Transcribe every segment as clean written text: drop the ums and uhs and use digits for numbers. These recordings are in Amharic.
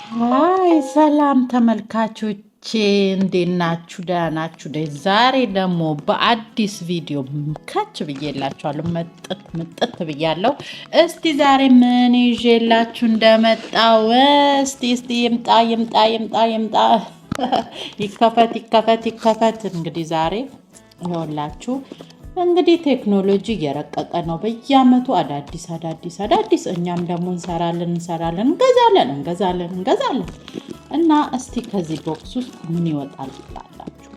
አይ ሰላም ተመልካቾቼ እንዴት ናችሁ? ደህና ናችሁ? ዛሬ ደግሞ በአዲስ ቪዲዮ ከች ብዬላችኋለሁ። ምጥት ብያለሁ። እስቲ ዛሬ ምን ይዤላችሁ እንደመጣው እስቲ ይምጣ ይከፈት። እንግዲህ ዛሬ ይኸውላችሁ እንግዲህ ቴክኖሎጂ እየረቀቀ ነው። በየአመቱ አዳዲስ እኛም ደግሞ እንገዛለን እና እስቲ ከዚህ ቦክስ ውስጥ ምን ይወጣል ትላላችሁ?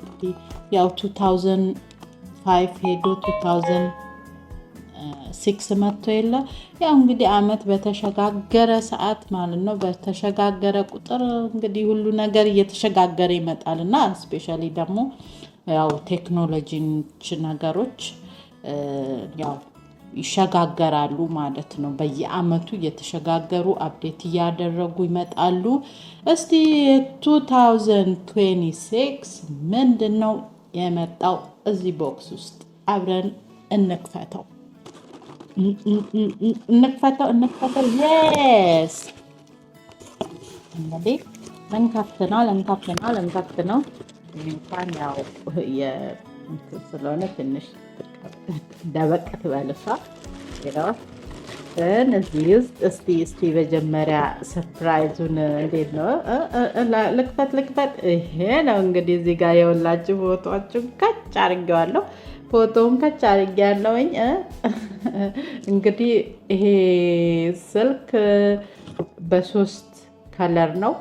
እንግዲህ ያው 2005 ሄዶ 2006 መጥቶ የለ ያው እንግዲህ አመት በተሸጋገረ ሰዓት ማለት ነው። በተሸጋገረ ቁጥር እንግዲህ ሁሉ ነገር እየተሸጋገረ ይመጣል እና ስፔሻሊ ደግሞ ያው ቴክኖሎጂዎች ነገሮች ያው ይሸጋገራሉ ማለት ነው። በየአመቱ እየተሸጋገሩ አፕዴት እያደረጉ ይመጣሉ። እስቲ 2026 ምንድነው የመጣው እዚህ ቦክስ ውስጥ? አብረን እንክፈተው። የስ እንግዲህ እንከፍት ነው። እንኳን ያው ስለሆነ ትንሽ ደበቅ ትበልሳ ግን እዚህ ውስጥ እስቲ መጀመሪያ ሰርፕራይዙን እንዴት ነው? ልክፈት። ይሄ ነው እንግዲህ እዚህ ጋር የወላችሁ ፎቶዎችን ከች አድርጌዋለሁ። ፎቶውን ከች አድርጌያለሁኝ። እንግዲህ ይሄ ስልክ በሶስት ከለር ነው።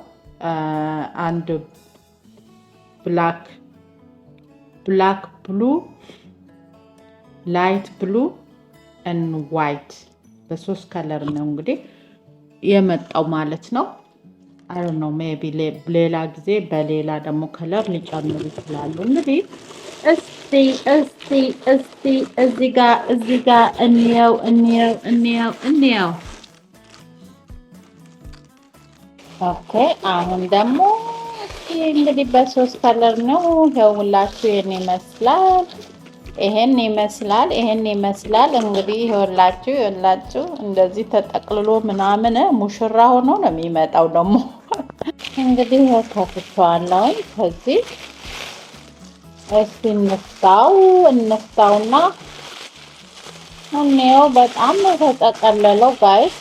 አንድ ብላክ ብሉ፣ ላይት ብሉ እና ዋይት በሶስት ከለር ነው እንግዲህ የመጣው ማለት ነው። አይ ዶንት ኖ ሜቢ ሌላ ጊዜ በሌላ ደግሞ ከለር ሊጨምሩ ይችላሉ። እንግዲህ እስቲ እዚህ ጋር እንየው። ኦኬ አሁን ደግሞ እንግዲህ በሶስት ከለር ነው። ይኸውላችሁ ይሄን ይመስላል። እንግዲህ ይኸውላችሁ እንደዚህ ተጠቅልሎ ምናምን ሙሽራ ሆኖ ነው የሚመጣው። ደግሞ እንግዲህ ከፍቼዋለሁ። ከዚህ እስቲ እንፍታውና እንየው። በጣም ነው የተጠቀለለው ጋይስ።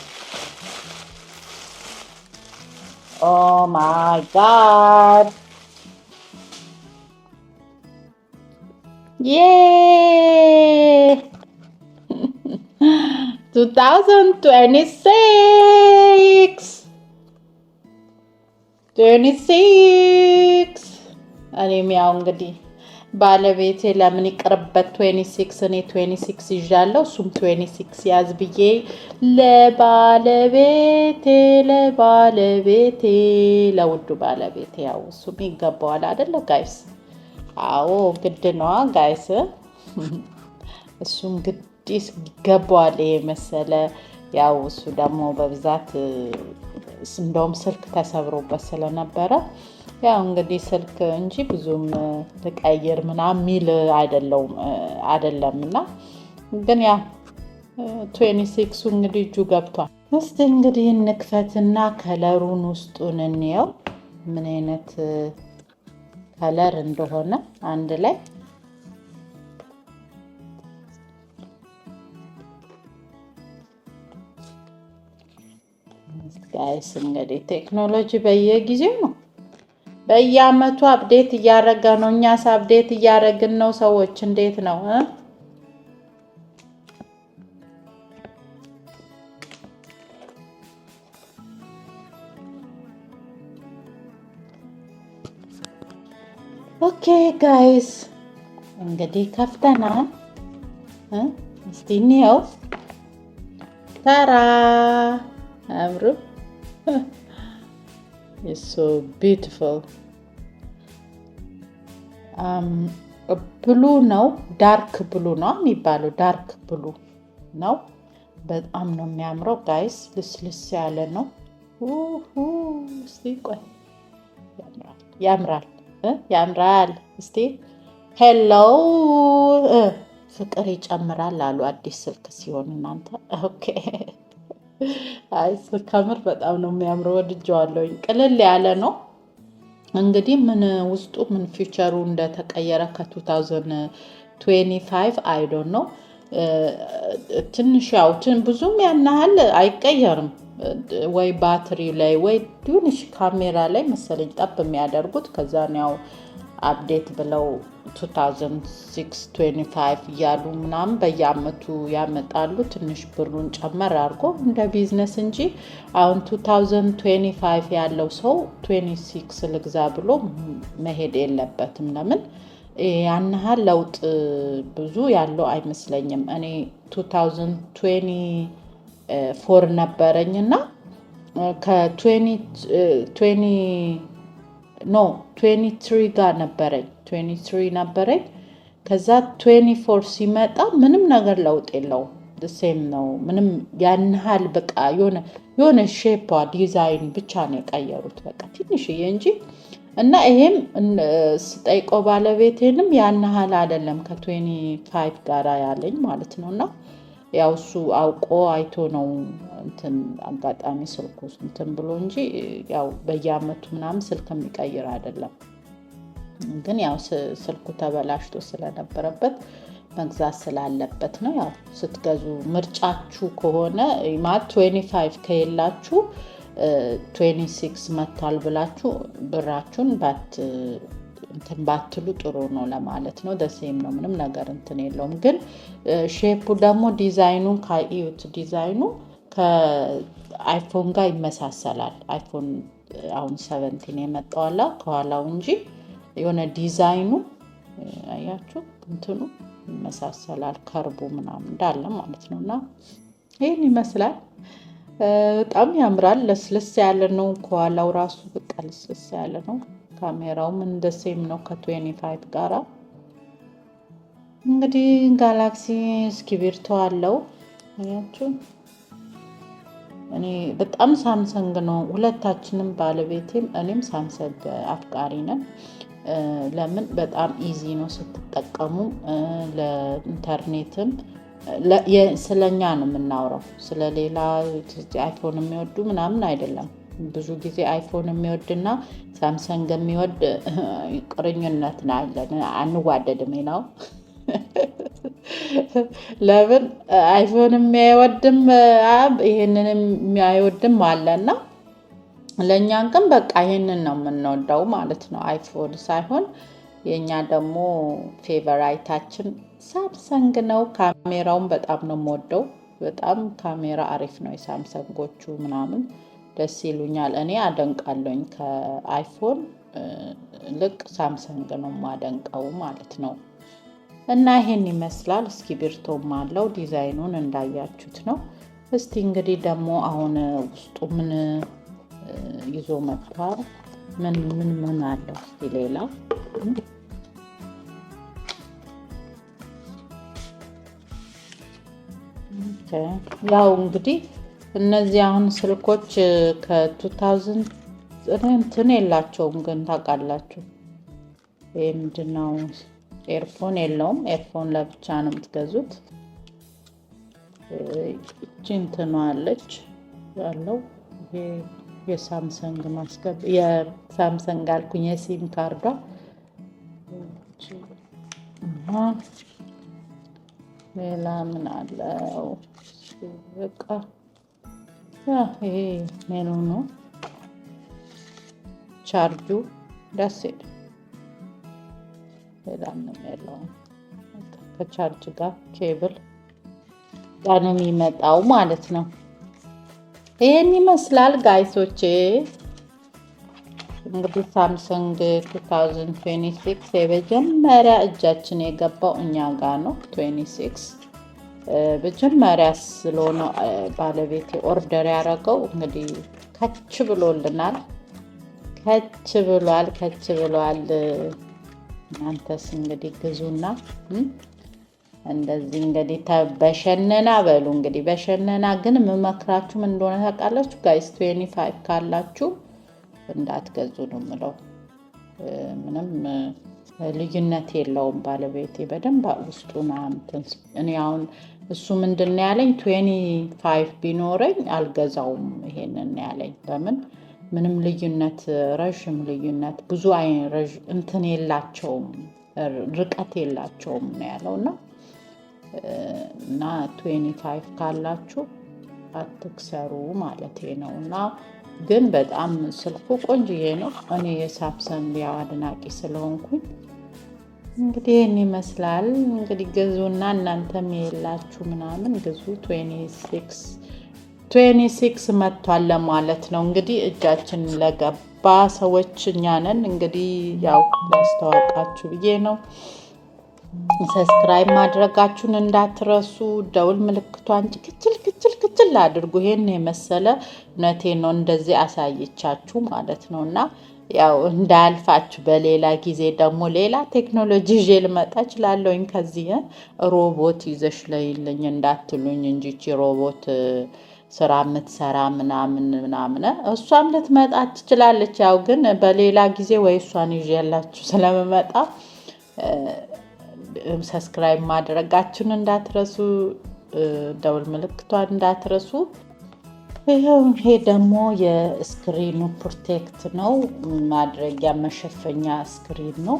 Oh my God. Yay! 2026 እኔም ያው እንግዲህ ባለቤቴ ለምን ይቅርበት 26 እኔ 26 ይዣለሁ እሱም 26 ያዝ ብዬ ለባለቤቴ ለውዱ ባለቤቴ ያው እሱም ይገባዋል አይደለ ጋይስ? አዎ ግድ ነዋ ጋይስ። እሱም ግድ ይገባዋል ይሄ መሰለ። ያው እሱ ደግሞ በብዛት እንደውም ስልክ ተሰብሮበት ስለነበረ ያው እንግዲህ ስልክ እንጂ ብዙም ልቀይር ምናምን ሚል አይደለም እና ግን ያው 26ሱ እንግዲህ እጁ ገብቷል። እስቲ እንግዲህ እንክፈትና ከለሩን ውስጡን እንየው ምን አይነት ከለር እንደሆነ አንድ ላይ ጋይስ። እንግዲህ ቴክኖሎጂ በየጊዜው ነው በየአመቱ አፕዴት እያደረገ ነው። እኛስ አፕዴት እያደረግን ነው። ሰዎች እንዴት ነው? ኦኬ ጋይስ እንግዲህ ከፍተናል። እስቲ እንየው። ታራ አምሩ It's so beautiful. ብሉ ነው፣ ዳርክ ብሉ ነው የሚባለው። ዳርክ ብሉ ነው። በጣም ነው የሚያምረው ጋይስ። ልስልስ ያለ ነው። እስቲ ቆይ ያምራል። እስቲ ሄሎ ፍቅር ይጨምራል አሉ አዲስ ስልክ ሲሆን እናንተ። ኦኬ አይ ከምር በጣም ነው የሚያምረው፣ ወድጄዋለሁኝ። ቅልል ያለ ነው። እንግዲህ ምን ውስጡ ምን ፊቸሩ እንደተቀየረ ከ2025 አይዶን ነው። ትንሽ ያው ብዙም ያናህል አይቀየርም። ወይ ባትሪ ላይ ወይ ትንሽ ካሜራ ላይ መሰለኝ ጠብ የሚያደርጉት። ከዛን ያው አፕዴት ብለው 2025 እያሉ ምናምን በየአመቱ ያመጣሉ። ትንሽ ብሩን ጨመር አድርጎ እንደ ቢዝነስ እንጂ አሁን 2025 ያለው ሰው 26 ልግዛ ብሎ መሄድ የለበትም። ለምን ያናህል ለውጥ ብዙ ያለው አይመስለኝም። እኔ 2024 ነበረኝ እና ከ23 ጋር ነበረኝ 23 ነበረኝ። ከዛ 24 ሲመጣ ምንም ነገር ለውጥ የለውም። ሴም ነው። ምንም ያናህል በቃ የሆነ ሼፓ ዲዛይን ብቻ ነው የቀየሩት በቃ ትንሽዬ እንጂ። እና ይሄም ስጠይቀው ባለቤቴንም ያናህል አይደለም ከ25 ጋራ ያለኝ ማለት ነው። እና ያው እሱ አውቆ አይቶ ነው እንትን አጋጣሚ ስልኩ እንትን ብሎ እንጂ ያው በየአመቱ ምናምን ስልክ የሚቀይር አይደለም። ግን ያው ስልኩ ተበላሽቶ ስለነበረበት መግዛት ስላለበት ነው። ያው ስትገዙ ምርጫችሁ ከሆነ ማለት 25 ከሌላችሁ 26 መጥቷል ብላችሁ ብራችሁን እንትን ባትሉ ጥሩ ነው ለማለት ነው። ደሴም ነው፣ ምንም ነገር እንትን የለውም። ግን ሼፑ ደግሞ ዲዛይኑን ካዩት ዲዛይኑ ከአይፎን ጋር ይመሳሰላል። አይፎን አሁን 17 የመጣዋላ ከኋላው እንጂ የሆነ ዲዛይኑ አያችሁ እንትኑ ይመሳሰላል። ከርቡ ምናምን እንዳለ ማለት ነው። እና ይህን ይመስላል። በጣም ያምራል። ለስለስ ያለ ነው። ከኋላው ራሱ በቃ ለስለስ ያለ ነው። ካሜራውም እንደሴም ነው ከ25 ጋራ። እንግዲህ ጋላክሲ እስክሪብቶ አለው አያችሁ። እኔ በጣም ሳምሰንግ ነው ሁለታችንም፣ ባለቤቴም እኔም ሳምሰንግ አፍቃሪ ነን። ለምን በጣም ኢዚ ነው ስትጠቀሙ። ለኢንተርኔትም ስለኛ ነው የምናወራው፣ ስለሌላ አይፎን የሚወዱ ምናምን አይደለም። ብዙ ጊዜ አይፎን የሚወድና ሳምሰንግ የሚወድ ቁርኝነት ነው ያለን፣ አንዋደድም ነው። ለምን አይፎን የሚወድም ይሄንን የሚያይወድም አለና ለእኛ ግን በቃ ይሄንን ነው የምንወደው ማለት ነው። አይፎን ሳይሆን የእኛ ደግሞ ፌቨራይታችን ሳምሰንግ ነው። ካሜራውን በጣም ነው የምወደው። በጣም ካሜራ አሪፍ ነው። የሳምሰንጎቹ ምናምን ደስ ይሉኛል። እኔ አደንቃለሁኝ። ከአይፎን ልቅ ሳምሰንግ ነው የማደንቀው ማለት ነው። እና ይሄን ይመስላል። እስክሪብቶም አለው። ዲዛይኑን እንዳያችሁት ነው። እስቲ እንግዲህ ደግሞ አሁን ውስጡ ምን ይዞ መጥቷል፣ ምን አለው እስቲ ሌላ ያው እንግዲህ እነዚህ አሁን ስልኮች ከ2000 እንትን የላቸውም። ግን ታውቃላችሁ ይሄ ምንድነው? ኤርፎን የለውም። ኤርፎን ለብቻ ነው የምትገዙት። እቺ እንትኗ አለች ያለው ይሄ የሳምሰንግ ማስገብ የሳምሰንግ አልኩኝ፣ የሲም ካርዷ። ሌላ ምን አለው? በቃ ይሄ ሜኑ ነው። ቻርጁ ደስ ይላል። ሌላ ምንም የለውም። ከቻርጅ ጋር ኬብል ጋር ነው የሚመጣው ማለት ነው። ይሄን ይመስላል ጋይሶቼ። እንግዲህ ሳምሰንግ 2026 የመጀመሪያ እጃችን የገባው እኛ ጋር ነው። 26 መጀመሪያ ስለሆነ ባለቤቴ ኦርደር ያደረገው እንግዲህ ከች ብሎልናል። ከች ብሏል። እናንተስ እንግዲህ ግዙና እንደዚህ እንግዲህ በሸነና በሉ። እንግዲህ በሸነና ግን የምመክራችሁ ምን እንደሆነ ታውቃላችሁ ጋይስ? 25 ካላችሁ እንዳትገዙ ነው የምለው። ምንም ልዩነት የለውም። ባለቤቴ በደንብ ውስጡን እኔ አሁን እሱ ምንድን ነው ያለኝ 25 ቢኖረኝ አልገዛውም ይሄንን ያለኝ። ለምን ምንም ልዩነት ረዥም ልዩነት ብዙ እንትን የላቸውም ርቀት የላቸውም ነው ያለው። እና 25 ካላችሁ አትክሰሩ ማለት ነው። እና ግን በጣም ስልኩ ቆንጅዬ ነው። እኔ የሳምሰንግ ያው አድናቂ ስለሆንኩኝ እንግዲህ ይህን ይመስላል። እንግዲህ ግዙና እናንተም የላችሁ ምናምን ግዙ። 26 መጥቷል ለማለት ነው። እንግዲህ እጃችን ለገባ ሰዎች እኛ ነን። እንግዲህ ያው ላስተዋወቃችሁ ብዬ ነው። ሰብስክራይብ ማድረጋችሁን እንዳትረሱ። ደውል ምልክቷን ክችል አድርጉ። ይሄን የመሰለ እውነቴን ነው እንደዚህ አሳይቻችሁ ማለት ነው። እና ያው እንዳያልፋችሁ በሌላ ጊዜ ደግሞ ሌላ ቴክኖሎጂ ይዤ ልመጣ እችላለሁኝ። ከዚህ ሮቦት ይዘሽ ለይልኝ እንዳትሉኝ እንጂ እቺ ሮቦት ስራ የምትሰራ ምናምን እሷም ልትመጣ ትችላለች። ያው ግን በሌላ ጊዜ ወይ እሷን ይዤላችሁ ስለምመጣ ሰብስክራይብ ማድረጋችሁን እንዳትረሱ፣ ደውል ምልክቷን እንዳትረሱ። ይሄ ደግሞ የስክሪኑ ፕሮቴክት ነው፣ ማድረጊያ መሸፈኛ ስክሪን ነው።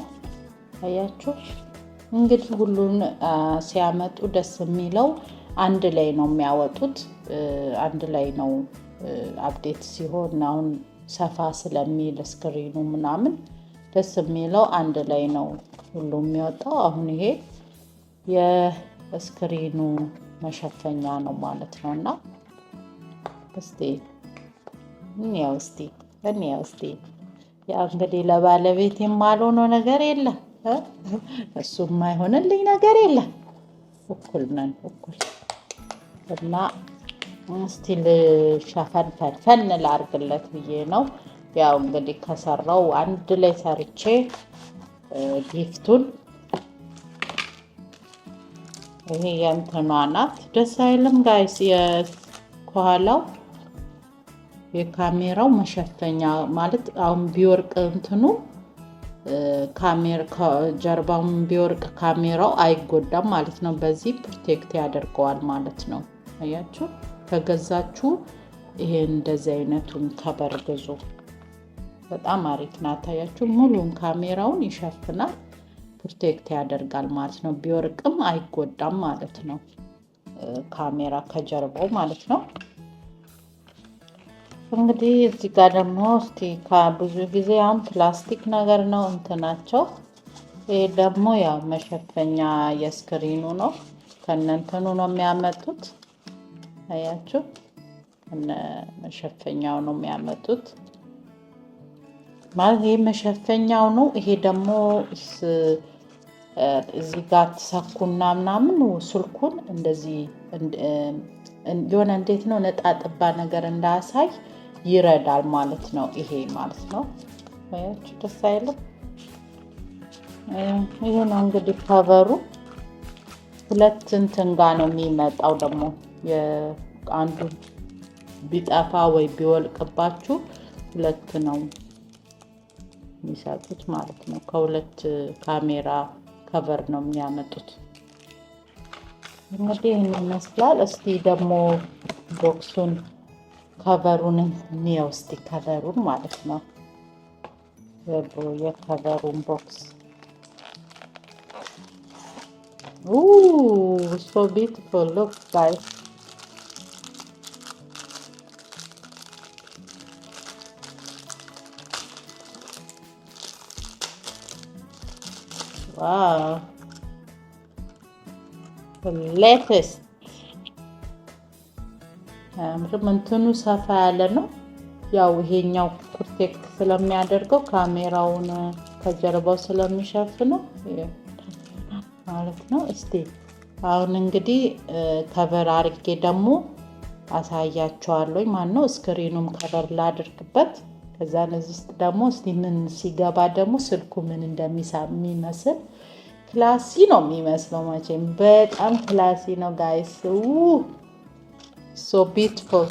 አያችሁ እንግዲህ ሁሉን ሲያመጡ ደስ የሚለው አንድ ላይ ነው የሚያወጡት። አንድ ላይ ነው አፕዴት ሲሆን አሁን ሰፋ ስለሚል ስክሪኑ ምናምን ደስ የሚለው አንድ ላይ ነው ሁሉም የሚወጣው። አሁን ይሄ የስክሪኑ መሸፈኛ ነው ማለት ነው። እና እስቲ እንያው ያው እንግዲህ ለባለቤት የማልሆነው ነገር የለም፣ እሱም የማይሆንልኝ ነገር የለም። እኩል ነን እኩል። እና እስቲ ልሸፈን ላርግለት ብዬ ነው። ያው እንግዲህ ከሰራው አንድ ላይ ሰርቼ ጊፍቱን ይሄ የእንትኗ ናት። ደስ አይልም ጋይስ? ከኋላው የካሜራው መሸፈኛ ማለት አሁን ቢወርቅ እንትኑ ጀርባውን ቢወርቅ ካሜራው አይጎዳም ማለት ነው። በዚህ ፕሮቴክት ያደርገዋል ማለት ነው። አያችሁ ከገዛችሁ ይሄ እንደዚህ አይነቱን ከበር ግዙ። በጣም አሪፍ ናት። አያችሁ ሙሉን ካሜራውን ይሸፍናል፣ ፕሮቴክት ያደርጋል ማለት ነው። ቢወርቅም አይጎዳም ማለት ነው። ካሜራ ከጀርባው ማለት ነው። እንግዲህ እዚህ ጋር ደግሞ እስቲ ብዙ ጊዜ አሁን ፕላስቲክ ነገር ነው እንትናቸው። ይሄ ደግሞ ያው መሸፈኛ የስክሪኑ ነው። ከነንተኑ ነው የሚያመጡት። አያችሁ እነ መሸፈኛው ነው የሚያመጡት ማለት ይሄ መሸፈኛው ነው። ይሄ ደግሞ እዚህ ጋር ተሰኩና ምናምን ስልኩን እንደዚህ የሆነ እንዴት ነው ነጣጥባ ነገር እንዳያሳይ ይረዳል ማለት ነው። ይሄ ማለት ነው። አያችሁ ደስ አይልም? ይሄ ነው እንግዲህ ከቨሩ። ሁለት እንትን ጋር ነው የሚመጣው ደግሞ አንዱ ቢጠፋ ወይ ቢወልቅባችሁ ሁለት ነው የሚሰጡት ማለት ነው። ከሁለት ካሜራ ከቨር ነው የሚያመጡት። እንግዲህ ይህን ይመስላል። እስቲ ደግሞ ቦክሱን ከቨሩን እንየው እስቲ ከቨሩን ማለት ነው። የከቨሩን ቦክስ so beautiful, look guys. Wow, the latest. እንትኑ ሰፋ ያለ ነው። ያው ይሄኛው ፕሮቴክት ስለሚያደርገው ካሜራውን ከጀርባው ስለሚሸፍነው ማለት ነው። እስቲ አሁን እንግዲህ ከቨር አድርጌ ደግሞ አሳያቸዋለሁ ማለት ነው። ስክሪኑም ከቨር ላድርግበት። ከዛ እዚህ ውስጥ ደግሞ እስቲ ምን ሲገባ ደግሞ ስልኩ ምን እንደሚመስል ክላሲ ነው የሚመስለው። መቼም በጣም ክላሲ ነው ጋይስ። ሶ ቢዩቲፉል